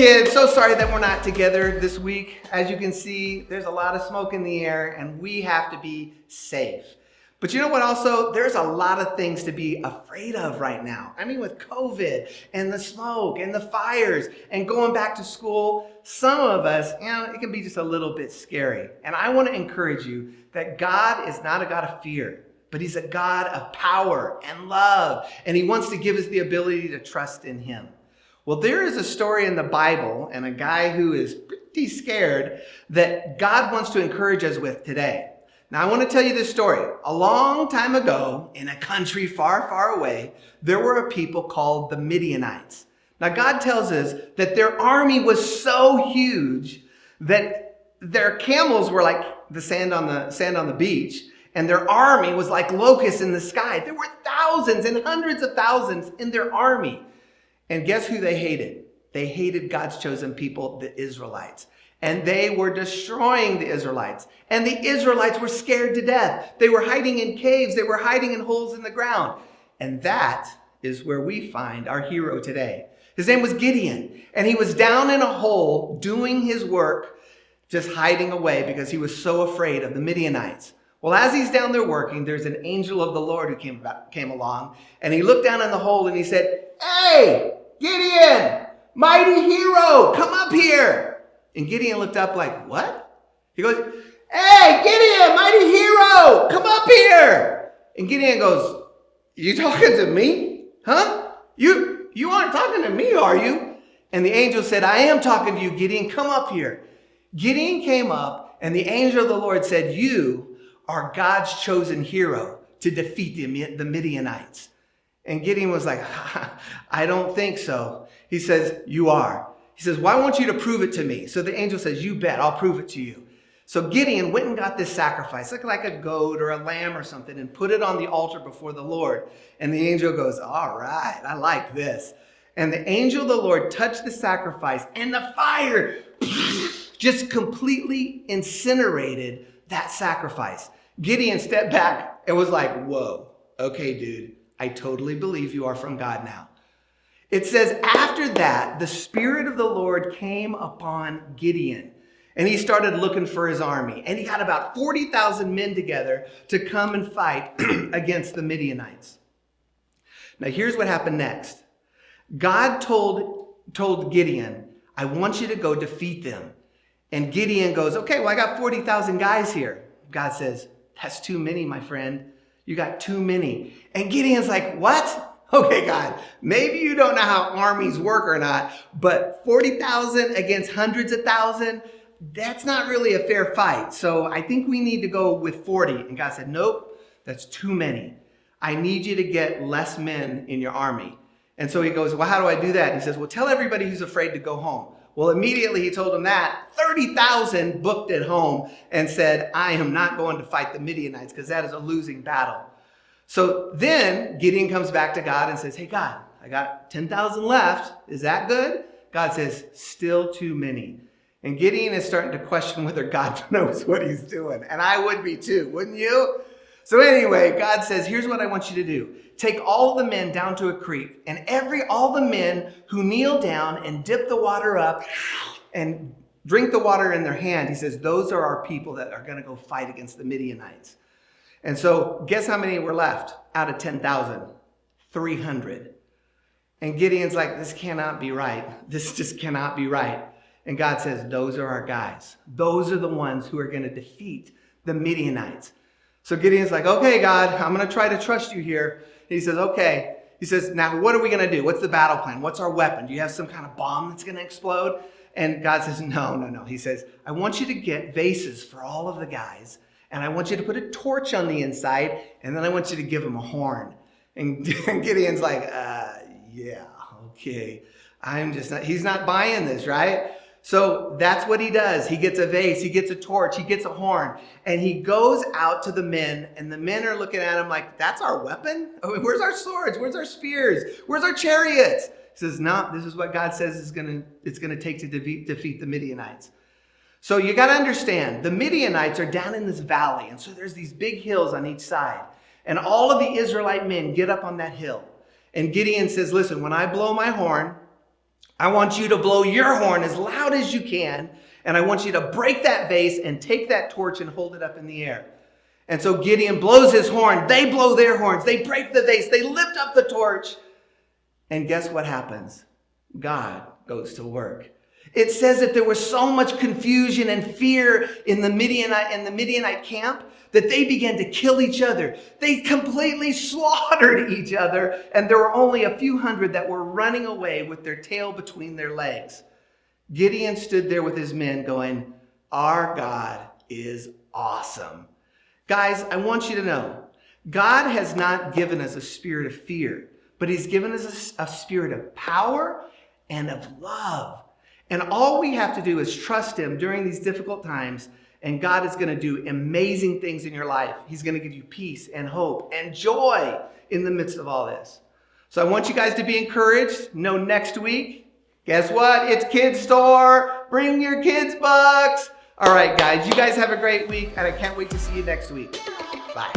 kids, so sorry that we're not together this week. As you can see, there's a lot of smoke in the air and we have to be safe. But you know what also? There's a lot of things to be afraid of right now. I mean, with COVID and the smoke and the fires and going back to school, some of us, it can be just a little bit scary. And I want to encourage you that God is not a God of fear, but he's a God of power and love. And he wants to give us the ability to trust in him. Well, there is a story in the Bible and a guy who is pretty scared that God wants to encourage us with today. Now, I want to tell you this story. A long time ago, in a country far, far away, there were a people called the Midianites. Now, God tells us that their army was so huge that their camels were like the sand on the beach, and their army was like locusts in the sky. There were thousands and hundreds of thousands in their army. And guess who they hated? They hated God's chosen people, the Israelites. And they were destroying the Israelites. And the Israelites were scared to death. They were hiding in caves. They were hiding in holes in the ground. And that is where we find our hero today. His name was Gideon. And he was down in a hole doing his work, just hiding away because he was so afraid of the Midianites. Well, as he's down there working, there's an angel of the Lord who came along. And he looked down in the hole and he said, "Hey, Gideon, mighty hero, come up here." And Gideon looked up like, "What?" He goes, "Hey, Gideon, mighty hero, come up here." And Gideon goes, "You talking to me? Huh? You aren't talking to me, are you?" And the angel said, "I am talking to you, Gideon. Come up here." Gideon came up and the angel of the Lord said, "You are God's chosen hero to defeat the Midianites." And Gideon was like, "I don't think so." He says, "You are." He says, "Well, I want you to prove it to me." So the angel says, "You bet, I'll prove it to you." So Gideon went and got this sacrifice, like a goat or a lamb or something, and put it on the altar before the Lord. And the angel goes, "All right, I like this." And the angel of the Lord touched the sacrifice, and the fire just completely incinerated that sacrifice. Gideon stepped back and was like, "Whoa, okay, dude, I totally believe you are from God now." It says, after that, the Spirit of the Lord came upon Gideon, and he started looking for his army. And he got about 40,000 men together to come and fight against the Midianites. Now, here's what happened next. God told Gideon, "I want you to go defeat them." And Gideon goes, "Okay, well, I got 40,000 guys here." God says, "That's too many, my friend. You got too many." And Gideon's like, "What? Okay, God, maybe you don't know how armies work or not, but 40,000 against hundreds of thousands, that's not really a fair fight. So I think we need to go with 40. And God said, "Nope, that's too many. I need you to get less men in your army." And so he goes, "Well, how do I do that?" He says, "Well, tell everybody who's afraid to go home." Well, immediately he told them that. 30,000 booked at home and said, "I am not going to fight the Midianites because that is a losing battle." So then Gideon comes back to God and says, "Hey, God, I got 10,000 left. Is that good?" God says, "Still too many." And Gideon is starting to question whether God knows what he's doing. And I would be too, wouldn't you? So anyway, God says, "Here's what I want you to do. Take all the men down to a creek, and all the men who kneel down and dip the water up and drink the water in their hand," he says, "those are our people that are going to go fight against the Midianites." And so guess how many were left out of 10,000? 300. And Gideon's like, "This cannot be right. This just cannot be right." And God says, "Those are our guys. Those are the ones who are going to defeat the Midianites." So Gideon's like, "Okay, God, I'm going to try to trust you here." And he says, "Okay." He says, "Now what are we going to do? What's the battle plan? What's our weapon? Do you have some kind of bomb that's going to explode?" And God says, No. He says, "I want you to get vases for all of the guys. And I want you to put a torch on the inside, and then I want you to give him a horn." And Gideon's like, "Yeah, okay. He's not buying this, right?" So that's what he does. He gets a vase, he gets a torch, he gets a horn, and he goes out to the men, and the men are looking at him like, "That's our weapon? I mean, where's our swords? Where's our spears? Where's our chariots?" He says, "No, this is what God says it's going to take to defeat the Midianites." So you got to understand, the Midianites are down in this valley. And so there's these big hills on each side. And all of the Israelite men get up on that hill. And Gideon says, "Listen, when I blow my horn, I want you to blow your horn as loud as you can, and I want you to break that vase and take that torch and hold it up in the air. And so Gideon blows his horn. They blow their horns. They break the vase. They lift up the torch. And guess what happens? God goes to work. It says that there was so much confusion and fear in the Midianite camp that they began to kill each other. They completely slaughtered each other, and there were only a few hundred that were running away with their tail between their legs. Gideon stood there with his men going, "Our God is awesome." Guys, I want you to know, God has not given us a spirit of fear, but he's given us a spirit of power and of love. And all we have to do is trust him during these difficult times, and God is going to do amazing things in your life. He's going to give you peace and hope and joy in the midst of all this. So I want you guys to be encouraged. Know next week, guess what? It's Kids Store. Bring your kids' books. All right, guys, you guys have a great week, and I can't wait to see you next week. Bye.